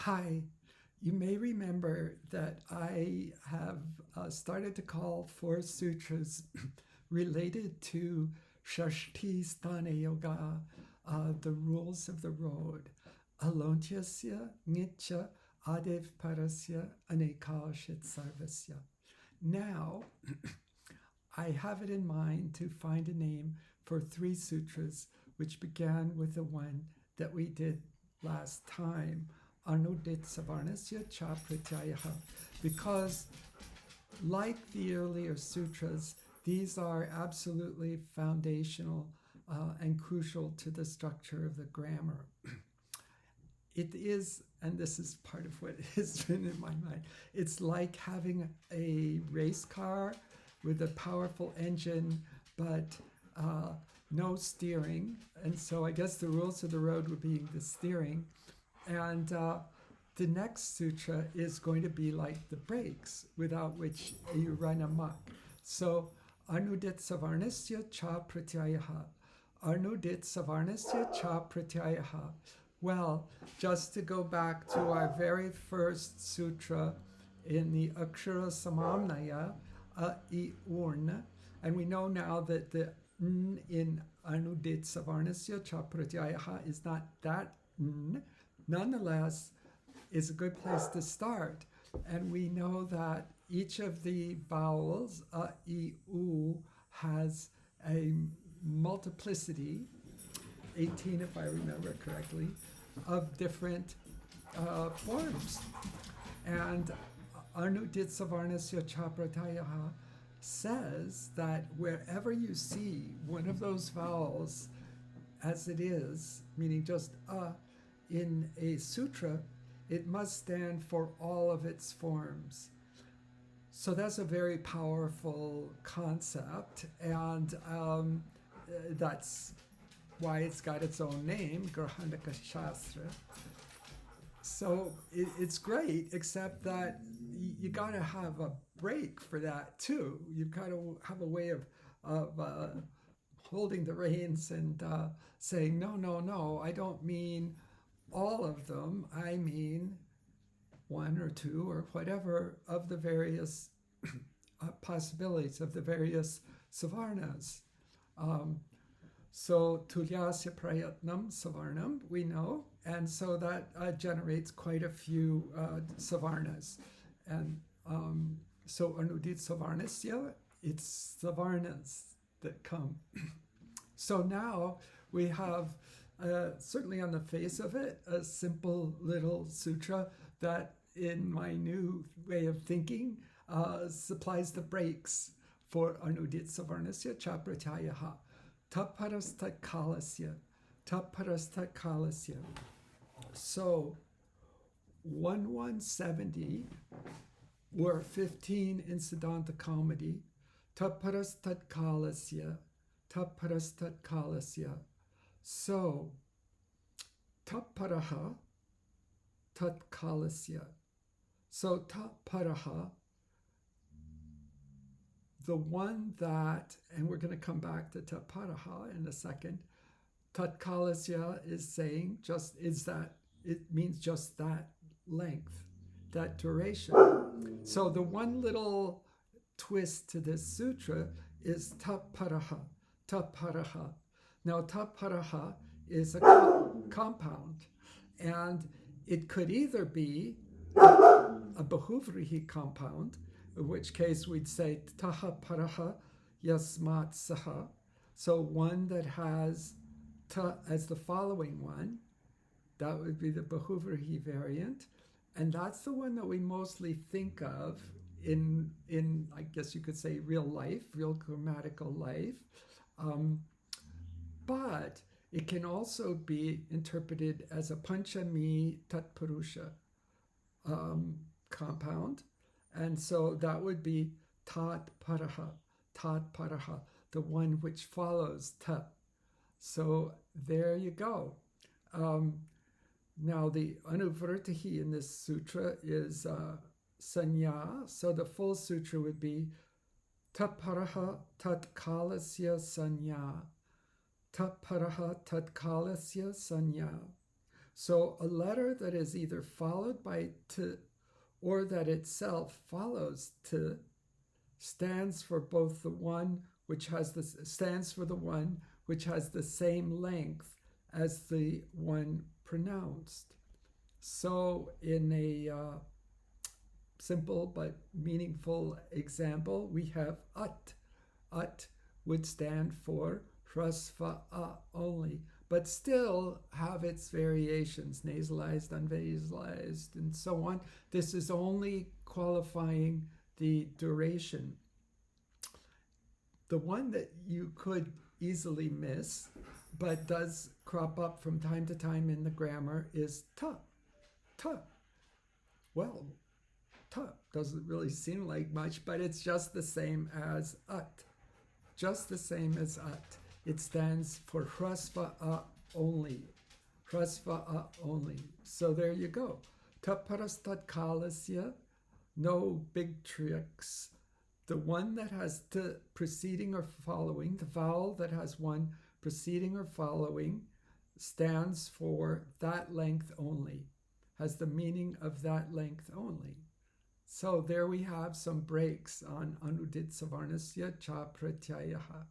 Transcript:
Hi, you may remember that I have started to call 4 sutras related to Shashti Yoga, the rules of the road. Alontyasya Nitya Adev Parasya Anekashit Sarvasya. Now, I have it in mind to find a name for 3 sutras, which began with the one that we did last time, Anudit Savarnasya Cha Pratyayaha, because like the earlier sutras, these are absolutely foundational and crucial to the structure of the grammar. It is, and this is part of what has been in my mind, it's like having a race car with a powerful engine, but no steering. And so I guess the rules of the road would be the steering. And the next sutra is going to be like the brakes, without which you run amok. So, Anudit Savarnasya Cha Pratyayaha. Anudit Savarnasya Cha Pratyayaha. Well, just to go back to our very first sutra in the Akshara Samamnaya, I Urn, and we know now that the N in Anudit Savarnasya Cha Pratyayaha is not that N. Nonetheless, is a good place to start. And we know that each of the vowels, I, U, has a multiplicity, 18 if I remember correctly, of different forms. And Anudit Savarnasya Cha Pratyayaha says that wherever you see one of those vowels as it is, meaning just in a sutra, it must stand for all of its forms. So that's a very powerful concept, and that's why it's got its own name, Grahandaka Shastra. So it's great, except that you got to have a break for that too. You've got to have a way of holding the reins and saying, no, I don't mean all of them. I mean 1 or 2 or whatever of the various possibilities of the various savarnas. So tulyasya prayatnam savarnam, we know, and so that generates quite a few savarnas. And so anudit savarnasya, it's savarnas that come. So now we have, certainly on the face of it, a simple little sutra that, in my new way of thinking, supplies the brakes for Anudit Savarnasya Cha Pratyayaha. Tapparas Tatkalasya. Tapparas Tatkalasya. So 1170 were 15 in Siddhanta Kaumudi. Tapparas Tatkalasya. Tapparas Tatkalasya. So, tapparaha tatkalasya. So, tapparaha, the one that, and we're going to come back to tapparaha in a second, tatkalasya is saying it means just that length, that duration. So, the one little twist to this sutra is tapparaha, tapparaha. Now, tapparaha is a compound, and it could either be a bahuvrihi compound, in which case we'd say taha paraha yasmat saha, so one that has ta as the following one, that would be the bahuvrihi variant, and that's the one that we mostly think of in I guess you could say real life, real grammatical life. But it can also be interpreted as a panchami tatpurusha compound. And so that would be tat paraha, the one which follows tat. So there you go. Now the anuvrtihi in this sutra is sanya. So the full sutra would be tapparaha tatkalasya sanya. Tapparaha tatkalasya sanya. So a letter that is either followed by t or that itself follows t stands for both the one which has the stands for the one which has the same length as the one pronounced. So in a simple but meaningful example, we have ut. Ut would stand for hrasva a only, but still have its variations, nasalized, unvasalized, and so on. This is only qualifying the duration. The one that you could easily miss, but does crop up from time to time in the grammar, is ta. Ta. Well, ta doesn't really seem like much, but it's just the same as ut. Just the same as ut. It stands for hrasva a only. Hrasva a only. So there you go. Tapras tatkalasya, no big tricks. The one that has the preceding or following, the vowel that has one preceding or following, stands for that length only, has the meaning of that length only. So there we have some breaks on Anudit Savarnasya Cha Pratyayaha.